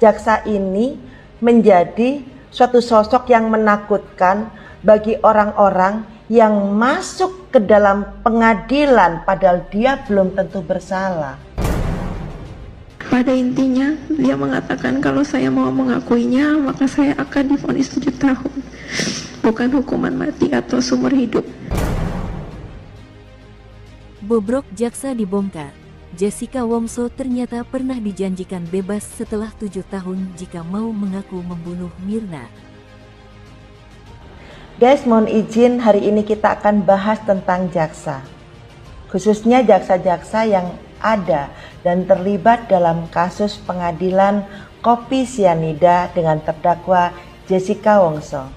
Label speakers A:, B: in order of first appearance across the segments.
A: jaksa ini menjadi suatu sosok yang menakutkan bagi orang-orang yang masuk ke dalam pengadilan padahal dia belum tentu bersalah.
B: Pada intinya dia mengatakan kalau saya mau mengakuinya maka saya akan divonis 7 tahun, bukan hukuman mati atau seumur hidup.
C: Bobrok jaksa dibongkar. Jessica Wongso ternyata pernah dijanjikan bebas setelah 7 tahun jika mau mengaku membunuh Mirna.
A: Guys, mohon izin hari ini kita akan bahas tentang jaksa. Khususnya jaksa-jaksa yang ada dan terlibat dalam kasus pengadilan kopi sianida dengan terdakwa Jessica Wongso.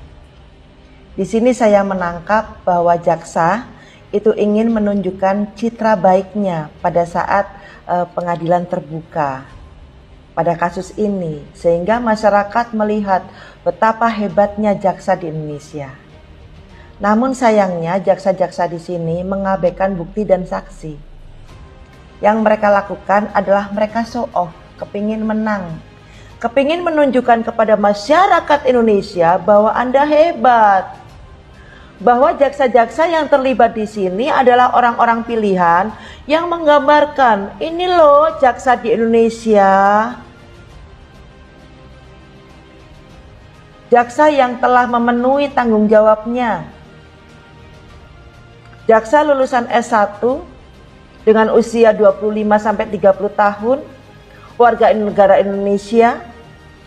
A: Di sini saya menangkap bahwa jaksa itu ingin menunjukkan citra baiknya pada saat pengadilan terbuka pada kasus ini, sehingga masyarakat melihat betapa hebatnya jaksa di Indonesia. Namun sayangnya jaksa-jaksa di sini mengabaikan bukti dan saksi. Yang mereka lakukan adalah mereka show off, kepingin menang, kepingin menunjukkan kepada masyarakat Indonesia bahwa Anda hebat. Bahwa jaksa-jaksa yang terlibat di sini adalah orang-orang pilihan yang menggambarkan, ini loh jaksa di Indonesia. Jaksa yang telah memenuhi tanggung jawabnya. Jaksa lulusan S1 dengan usia 25-30 tahun, warga negara Indonesia,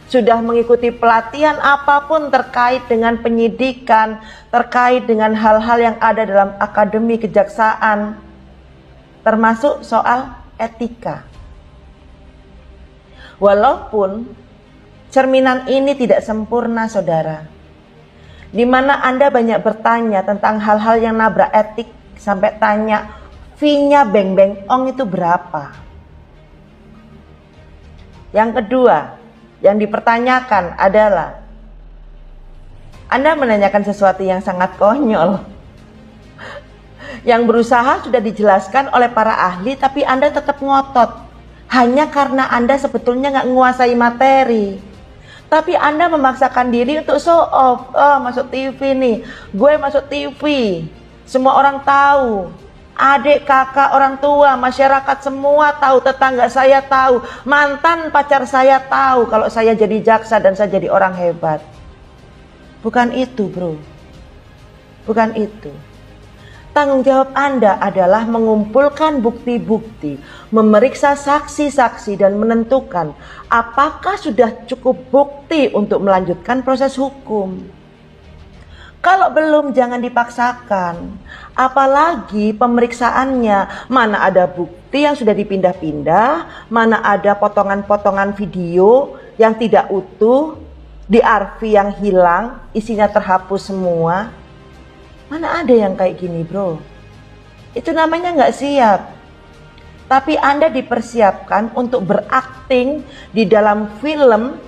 A: sudah mengikuti pelatihan apapun terkait dengan penyidikan, terkait dengan hal-hal yang ada dalam akademi kejaksaan, termasuk soal etika. Walaupun cerminan ini tidak sempurna, saudara, di mana Anda banyak bertanya tentang hal-hal yang nabrak etik, sampai tanya fee-nya Beng Beng Ong itu berapa. Yang kedua, yang dipertanyakan adalah Anda menanyakan sesuatu yang sangat konyol, yang berusaha sudah dijelaskan oleh para ahli, tapi Anda tetap ngotot hanya karena Anda sebetulnya nggak menguasai materi, tapi Anda memaksakan diri untuk show off. Oh, masuk TV nih, gue masuk TV, semua orang tahu. Adik, kakak, orang tua, masyarakat semua tahu, tetangga saya tahu, mantan pacar saya tahu kalau saya jadi jaksa dan saya jadi orang hebat. Bukan itu, bro. Bukan itu. Tanggung jawab Anda adalah mengumpulkan bukti-bukti, memeriksa saksi-saksi dan menentukan apakah sudah cukup bukti untuk melanjutkan proses hukum. Kalau belum, jangan dipaksakan. Apalagi pemeriksaannya, mana ada bukti yang sudah dipindah-pindah, mana ada potongan-potongan video yang tidak utuh, di RV yang hilang, isinya terhapus semua. Mana ada yang kayak gini, bro? Itu namanya nggak siap. Tapi Anda dipersiapkan untuk berakting di dalam film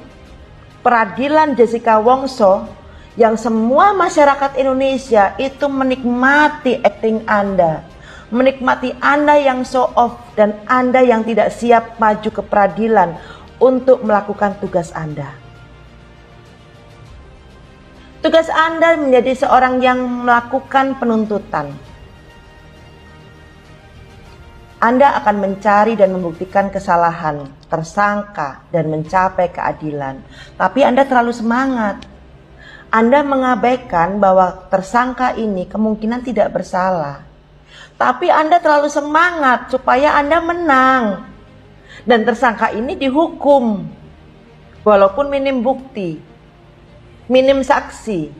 A: Peradilan Jessica Wongso, yang semua masyarakat Indonesia itu menikmati akting Anda, menikmati Anda yang show off dan Anda yang tidak siap maju ke peradilan untuk melakukan tugas Anda. Tugas Anda menjadi seorang yang melakukan penuntutan. Anda akan mencari dan membuktikan kesalahan tersangka dan mencapai keadilan. Tapi Anda terlalu semangat. Anda mengabaikan bahwa tersangka ini kemungkinan tidak bersalah. Tapi Anda terlalu semangat supaya Anda menang. Dan tersangka ini dihukum. Walaupun minim bukti, minim saksi.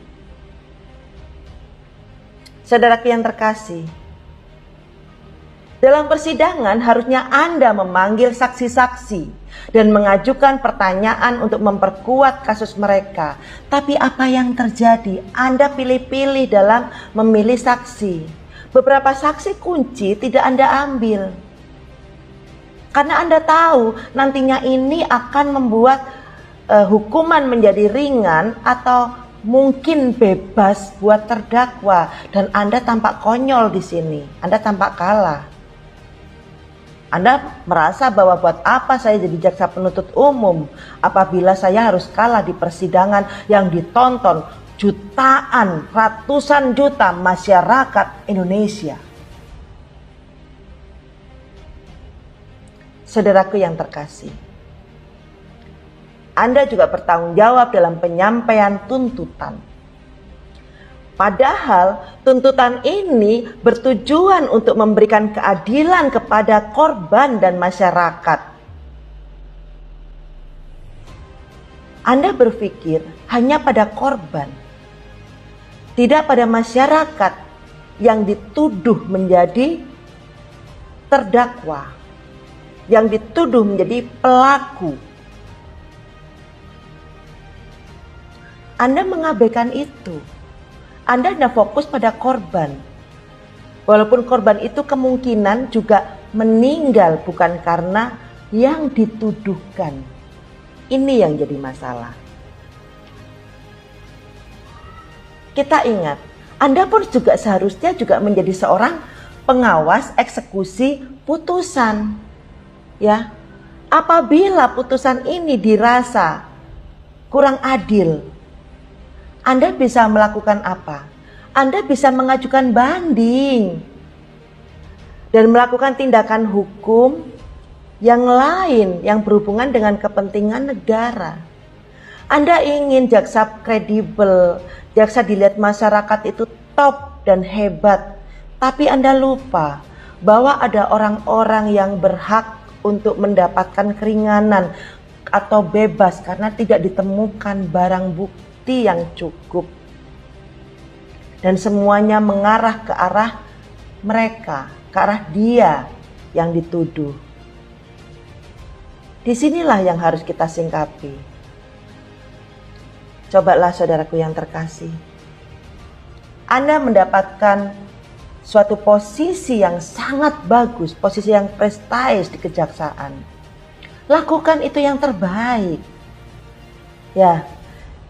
A: Saudaraku yang terkasih, dalam persidangan harusnya Anda memanggil saksi-saksi dan mengajukan pertanyaan untuk memperkuat kasus mereka. Tapi apa yang terjadi? Anda pilih-pilih dalam memilih saksi. Beberapa saksi kunci tidak Anda ambil. Karena Anda tahu nantinya ini akan membuat hukuman menjadi ringan atau mungkin bebas buat terdakwa. Dan Anda tampak konyol di sini. Anda tampak kalah. Anda merasa bahwa buat apa saya jadi jaksa penuntut umum apabila saya harus kalah di persidangan yang ditonton jutaan, ratusan juta masyarakat Indonesia. Saudaraku yang terkasih, Anda juga bertanggung jawab dalam penyampaian tuntutan. Padahal tuntutan ini bertujuan untuk memberikan keadilan kepada korban dan masyarakat. Anda berpikir hanya pada korban, tidak pada masyarakat yang dituduh menjadi terdakwa, yang dituduh menjadi pelaku. Anda mengabaikan itu. Anda tidak fokus pada korban. Walaupun korban itu kemungkinan juga meninggal bukan karena yang dituduhkan. Ini yang jadi masalah. Kita ingat, Anda pun juga seharusnya juga menjadi seorang pengawas eksekusi putusan. Ya, apabila putusan ini dirasa kurang adil, Anda bisa melakukan apa? Anda bisa mengajukan banding dan melakukan tindakan hukum yang lain yang berhubungan dengan kepentingan negara. Anda ingin jaksa kredibel, jaksa dilihat masyarakat itu top dan hebat, tapi Anda lupa bahwa ada orang-orang yang berhak untuk mendapatkan keringanan atau bebas karena tidak ditemukan barang bukti yang cukup, dan semuanya mengarah ke arah mereka, ke arah dia yang dituduh. Disinilah yang harus kita singkapi. Cobalah saudaraku yang terkasih, Anda mendapatkan suatu posisi yang sangat bagus, posisi yang prestis di kejaksaan. Lakukan itu yang terbaik. Ya,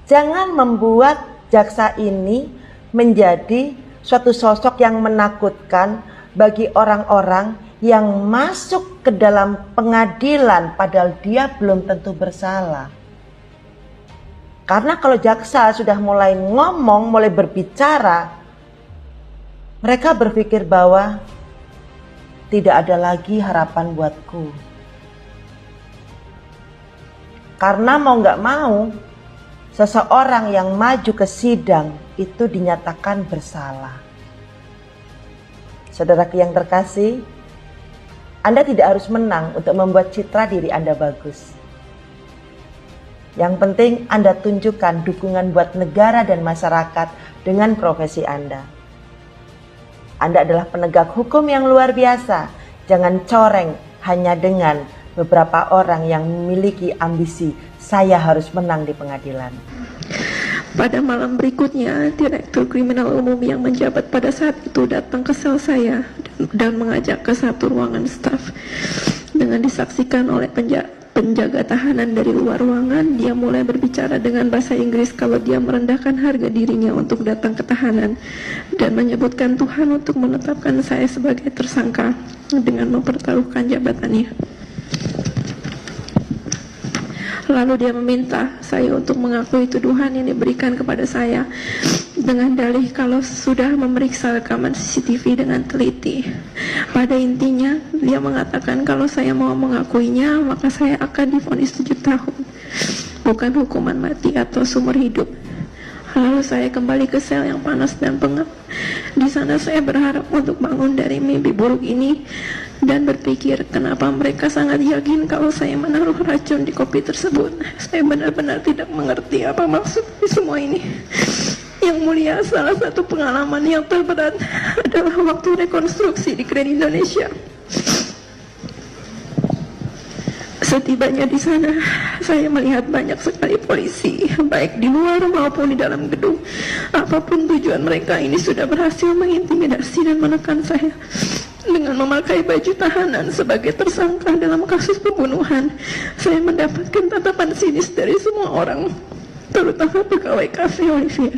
A: jangan membuat jaksa ini menjadi suatu sosok yang menakutkan bagi orang-orang yang masuk ke dalam pengadilan padahal dia belum tentu bersalah. Karena kalau jaksa sudah mulai ngomong, mulai berbicara, mereka berpikir bahwa tidak ada lagi harapan buatku. Karena mau gak mau, seseorang yang maju ke sidang itu dinyatakan bersalah. Saudaraku yang terkasih, Anda tidak harus menang untuk membuat citra diri Anda bagus. Yang penting Anda tunjukkan dukungan buat negara dan masyarakat dengan profesi Anda. Anda adalah penegak hukum yang luar biasa. Jangan coreng hanya dengan beberapa orang yang memiliki ambisi, saya harus menang di pengadilan.
B: Pada malam berikutnya, Direktur Kriminal Umum yang menjabat pada saat itu datang ke sel saya dan mengajak ke satu ruangan staf. Dengan disaksikan oleh penjaga tahanan dari luar ruangan, dia mulai berbicara dengan bahasa Inggris kalau dia merendahkan harga dirinya untuk datang ke tahanan dan menyebutkan Tuhan untuk menetapkan saya sebagai tersangka dengan mempertaruhkan jabatannya. Lalu dia meminta saya untuk mengakui tuduhan yang diberikan kepada saya dengan dalih kalau sudah memeriksa rekaman CCTV dengan teliti. Pada intinya, dia mengatakan kalau saya mau mengakuinya, maka saya akan divonis 7 tahun, bukan hukuman mati atau seumur hidup. Lalu saya kembali ke sel yang panas dan pengap. Di sana saya berharap untuk bangun dari mimpi buruk ini dan berpikir kenapa mereka sangat yakin kalau saya menaruh racun di kopi tersebut. Saya benar-benar tidak mengerti apa maksud semua ini. Yang mulia, salah satu pengalaman yang terberat adalah waktu rekonstruksi di Grand Indonesia. Setibanya di sana, saya melihat banyak sekali polisi, baik di luar maupun di dalam gedung. Apapun tujuan mereka, ini sudah berhasil mengintimidasi dan menekan saya dengan memakai baju tahanan sebagai tersangka dalam kasus pembunuhan. Saya mendapatkan tatapan sinis dari semua orang, terutama pegawai kafe Olivier.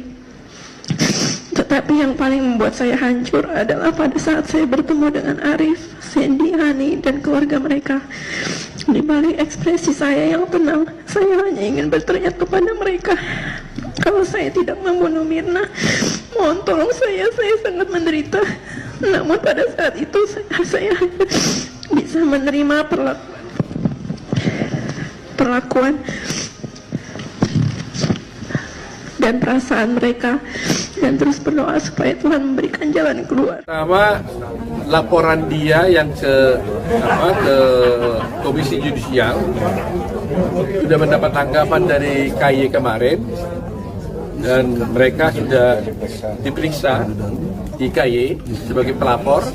B: Tapi yang paling membuat saya hancur adalah pada saat saya bertemu dengan Arif, Sandy, Hani, dan keluarga mereka. Di balik ekspresi saya yang tenang, saya hanya ingin berteriak kepada mereka, kalau saya tidak membunuh Mirna, mohon tolong saya sangat menderita. Namun pada saat itu saya bisa menerima perlakuan dan perasaan mereka, dan terus berdoa supaya Tuhan memberikan jalan keluar.
D: Pertama, laporan dia yang ke Komisi Yudisial sudah mendapat tanggapan dari KY kemarin, dan mereka sudah diperiksa di KY sebagai pelapor.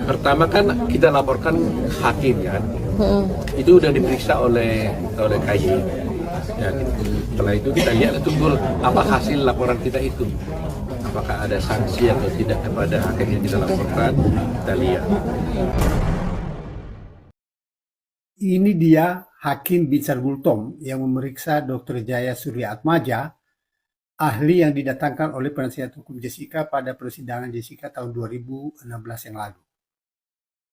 D: Pertama kan kita laporkan hakim kan, itu sudah diperiksa oleh KY. Ya, setelah itu kita lihat tunggu apa hasil laporan kita itu, apakah ada sanksi atau tidak kepada hakim yang kita laporkan, kita lihat.
E: Ini dia Hakim Binsar Gultom yang memeriksa Dr. Jaya Surya Atmaja, ahli yang didatangkan oleh penasihat hukum Jessica pada persidangan Jessica tahun 2016 yang lalu.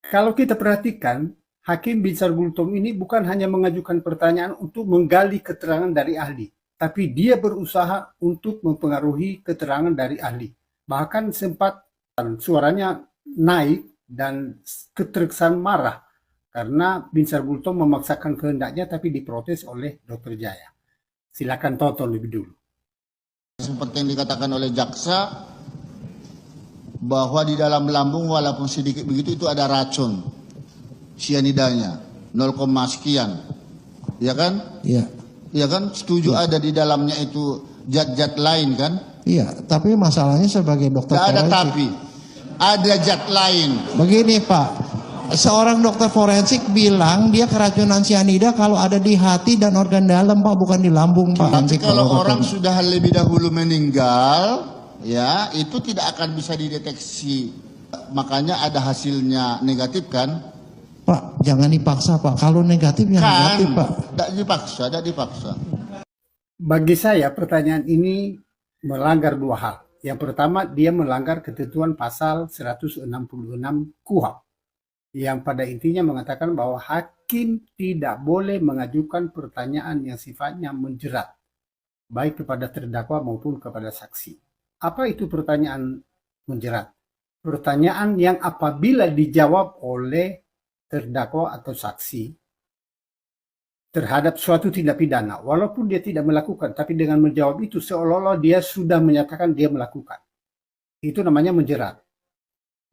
E: Kalau kita perhatikan, Hakim Binsar Gultom ini bukan hanya mengajukan pertanyaan untuk menggali keterangan dari ahli, tapi dia berusaha untuk mempengaruhi keterangan dari ahli. Bahkan sempat suaranya naik dan terkesan marah karena Binsar Gultom memaksakan kehendaknya tapi diprotes oleh Dr. Jaya. Silakan tonton lebih dulu.
F: Seperti yang dikatakan oleh jaksa, bahwa di dalam lambung walaupun sedikit begitu itu ada racun sianidanya 0, sekian, ya kan?
G: Iya.
F: Iya kan? Setuju ya. Ada di dalamnya itu zat-zat lain kan?
G: Iya, tapi masalahnya sebagai dokter
F: forensik. Ada
G: forensik.
F: ada zat lain.
G: Begini Pak, seorang dokter forensik bilang dia keracunan sianida kalau ada di hati dan organ dalam Pak, bukan di lambung Pak.
F: Tapi kalau orang sudah lebih dahulu meninggal, ya itu tidak akan bisa dideteksi. Makanya ada hasilnya negatif kan?
G: Pak, jangan dipaksa Pak. Kalau negatif ya negatif Pak.
F: Tidak dipaksa.
E: Bagi saya pertanyaan ini melanggar dua hal. Yang pertama, dia melanggar ketentuan pasal 166 KUHP yang pada intinya mengatakan bahwa hakim tidak boleh mengajukan pertanyaan yang sifatnya menjerat, baik kepada terdakwa maupun kepada saksi. Apa itu pertanyaan menjerat? Pertanyaan yang apabila dijawab oleh terdakwa atau saksi terhadap suatu tindak pidana, walaupun dia tidak melakukan, tapi dengan menjawab itu seolah-olah dia sudah menyatakan dia melakukan. Itu namanya menjerat.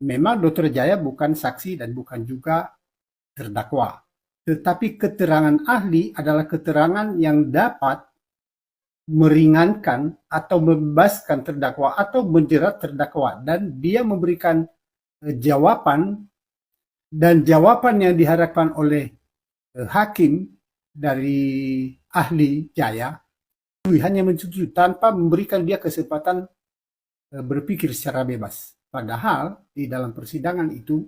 E: Memang Dr. Jaya bukan saksi dan bukan juga terdakwa, tetapi keterangan ahli adalah keterangan yang dapat meringankan atau membebaskan terdakwa atau menjerat terdakwa, dan dia memberikan jawaban, dan jawaban yang diharapkan oleh hakim dari ahli Jaya hanya menyetujui tanpa memberikan dia kesempatan berpikir secara bebas. Padahal di dalam persidangan itu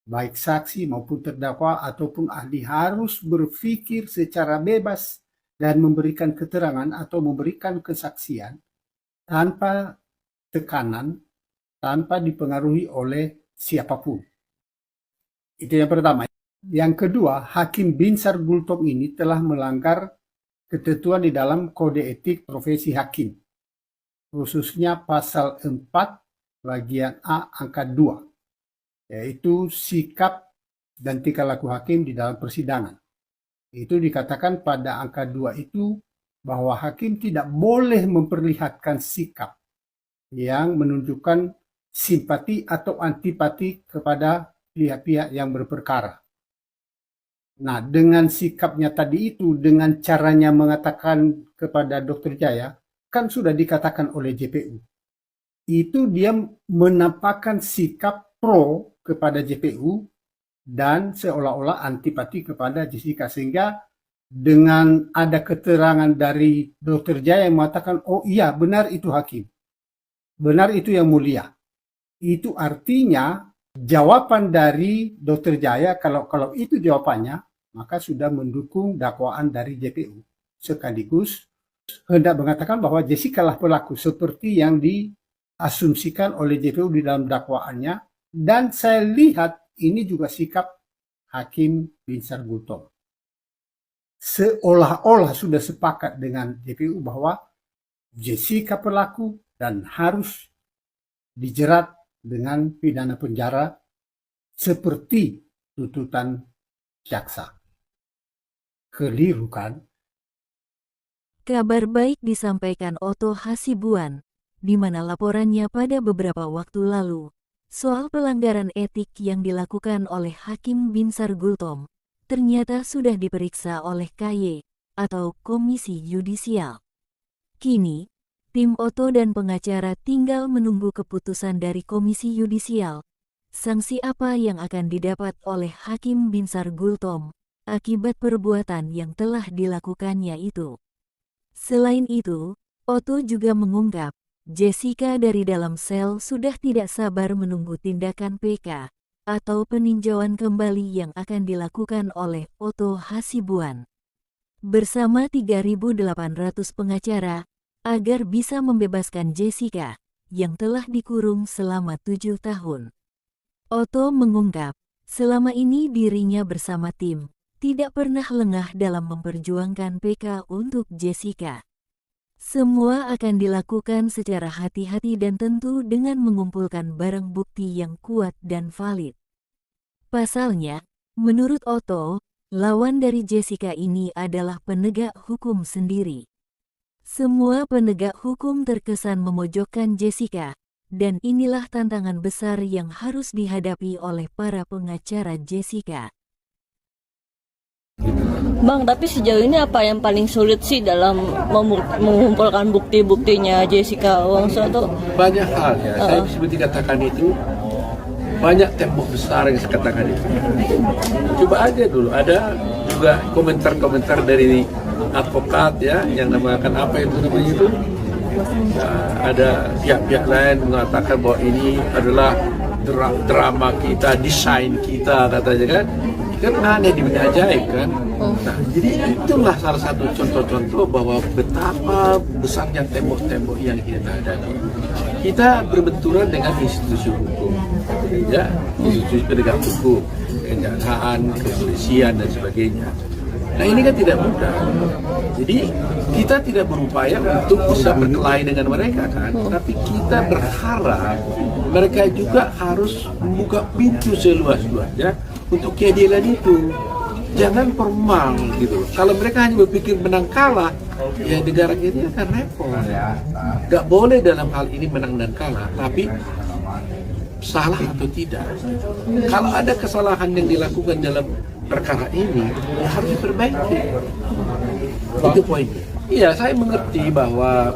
E: baik saksi maupun terdakwa ataupun ahli harus berpikir secara bebas dan memberikan keterangan atau memberikan kesaksian tanpa tekanan, tanpa dipengaruhi oleh siapapun. Itu yang pertama. Yang kedua, Hakim Binsar Gultom ini telah melanggar ketentuan di dalam Kode Etik Profesi Hakim, khususnya pasal 4 bagian A angka 2, yaitu sikap dan tingkah laku hakim di dalam persidangan. Itu dikatakan pada angka 2 itu bahwa hakim tidak boleh memperlihatkan sikap yang menunjukkan simpati atau antipati kepada pihak-pihak yang berperkara. Nah, dengan sikapnya tadi itu, dengan caranya mengatakan kepada Dr. Jaya, kan sudah dikatakan oleh JPU. Itu dia menampakkan sikap pro kepada JPU dan seolah-olah antipati kepada Jessica. Sehingga dengan ada keterangan dari Dr. Jaya yang mengatakan, oh iya benar itu hakim, benar itu yang mulia. Itu artinya jawaban dari Dr. Jaya, kalau itu jawabannya, maka sudah mendukung dakwaan dari JPU. Sekaligus hendak mengatakan bahwa Jessica lah pelaku seperti yang diasumsikan oleh JPU di dalam dakwaannya, dan saya lihat ini juga sikap Hakim Binsar Gultom. Seolah-olah sudah sepakat dengan JPU bahwa Jessica pelaku dan harus dijerat dengan pidana penjara seperti tuntutan jaksa. Keliru kan?
C: Kabar baik disampaikan Otto Hasibuan, di mana laporannya pada beberapa waktu lalu soal pelanggaran etik yang dilakukan oleh Hakim Binsar Gultom ternyata sudah diperiksa oleh KY atau Komisi Yudisial. Kini, tim Otto dan pengacara tinggal menunggu keputusan dari Komisi Yudisial. Sanksi apa yang akan didapat oleh Hakim Binsar Gultom akibat perbuatan yang telah dilakukannya itu. Selain itu, Otto juga mengungkap, Jessica dari dalam sel sudah tidak sabar menunggu tindakan PK atau peninjauan kembali yang akan dilakukan oleh Otto Hasibuan bersama 3.800 pengacara agar bisa membebaskan Jessica yang telah dikurung selama 7 tahun. Otto mengungkap, selama ini dirinya bersama tim tidak pernah lengah dalam memperjuangkan PK untuk Jessica. Semua akan dilakukan secara hati-hati dan tentu dengan mengumpulkan barang bukti yang kuat dan valid. Pasalnya, menurut Otto, lawan dari Jessica ini adalah penegak hukum sendiri. Semua penegak hukum terkesan memojokkan Jessica, dan inilah tantangan besar yang harus dihadapi oleh para pengacara Jessica.
H: Bang, tapi sejauh ini apa yang paling sulit sih dalam mengumpulkan bukti-buktinya Jessica Wongso itu?
D: Banyak hal ya, saya seperti katakan itu, banyak tembok besar yang saya katakan itu. Coba aja dulu, ada juga komentar-komentar dari advokat ya, yang namakan apa itu namanya itu. Ada pihak-pihak lain mengatakan bahwa ini adalah drama kita, desain kita katanya kan aneh di benda ajaib kan. Nah, jadi itulah salah satu contoh-contoh bahwa betapa besarnya tembok-tembok yang kita hadapi. Kita berbenturan dengan institusi hukum, ya, institusi penegak hukum, kejaksaan, kepolisian dan sebagainya. Nah ini kan tidak mudah. Jadi kita tidak berupaya untuk bisa berkelahi dengan mereka kan, tapi kita berharap mereka juga harus membuka pintu seluas-luasnya untuk keadilan itu. Jangan formal gitu. Kalau mereka hanya berpikir menang kalah, ya negara ini akan repot. Gak boleh dalam hal ini menang dan kalah, tapi salah atau tidak. Kalau ada kesalahan yang dilakukan dalam perkara ini, ya harus diperbaiki. Itu poinnya. Iya, saya mengerti bahwa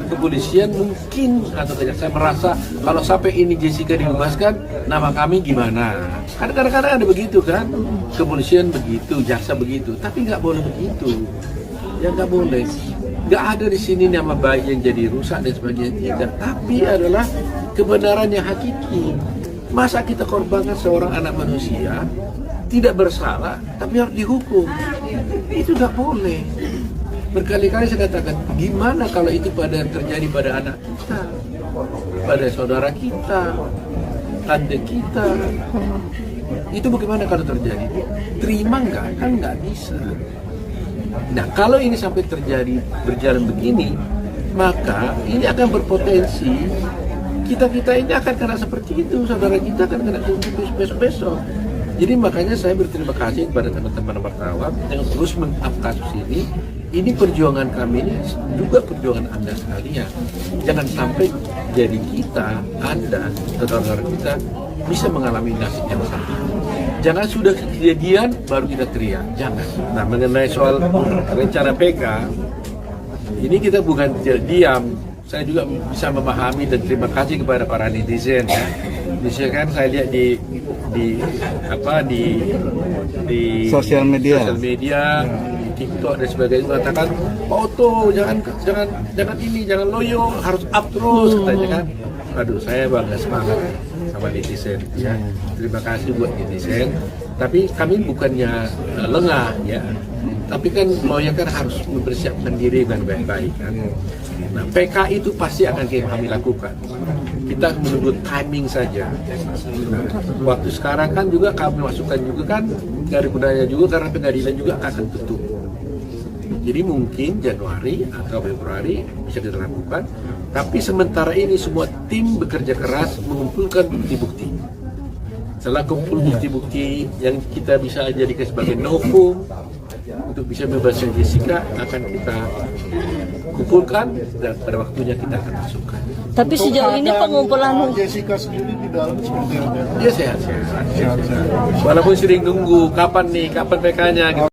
D: kepolisian mungkin atau tidak. Saya merasa kalau sampai ini Jessica dibebaskan, nama kami gimana? Kadang-kadang ada begitu kan, kepolisian begitu, jaksa begitu. Tapi nggak boleh begitu. Ya nggak boleh. Nggak ada di sini nama baik yang jadi rusak dan sebagainya. Tidak. Tapi adalah kebenaran yang hakiki. Masa kita korbankan seorang anak manusia tidak bersalah, tapi harus dihukum? Itu nggak boleh. Berkali-kali saya katakan, gimana kalau itu terjadi pada anak kita, pada saudara kita, tante kita? Itu bagaimana kalau terjadi? Terima nggak? Kan nggak bisa. Nah, kalau ini sampai terjadi berjalan begini, maka ini akan berpotensi kita ini akan kena seperti itu, saudara kita akan kena besok-besok. Jadi makanya saya berterima kasih kepada teman-teman wartawan yang terus mengungkap kasus ini. Ini perjuangan kami, ini juga perjuangan Anda sekalian. Jangan sampai jadi kita, Anda, saudara-saudara kita bisa mengalami nasib yang sama. Jangan sudah kejadian baru kita teriak, jangan. Nah, mengenai soal rencana PK, ini kita bukan diam. Saya juga bisa memahami dan terima kasih kepada para netizen ya. Misalkan saya lihat di
I: sosial media,
D: di TikTok dan sebagainya mengatakan, Pak Otto jangan ini, jangan loyo, harus up terus katanya kan. Aduh, saya bangga semangat sama netizen ya. Terima kasih buat netizen. Tapi kami bukannya lengah ya. Tapi kan lawyer kan harus mempersiapkan diri dengan baik-baik kan. Nah, PK itu pasti akan kami lakukan. Kita menunggu timing saja. Nah, waktu sekarang kan juga kami masukkan juga kan dari budaya juga karena pengadilan juga akan tutup. Jadi mungkin Januari atau Februari bisa dilakukan. Tapi sementara ini semua tim bekerja keras mengumpulkan bukti-bukti. Setelah kumpul bukti-bukti yang kita bisa jadikan sebagai novum untuk bisa membebaskan Jessica akan kita kumpulkan dan pada waktunya kita akan masukkan.
H: Tapi sejauh ini pengumpulan
F: Jessica sendiri di dalam seperti apa?
D: Dia sehat-sehat. Walaupun sering nunggu kapan PK-nya.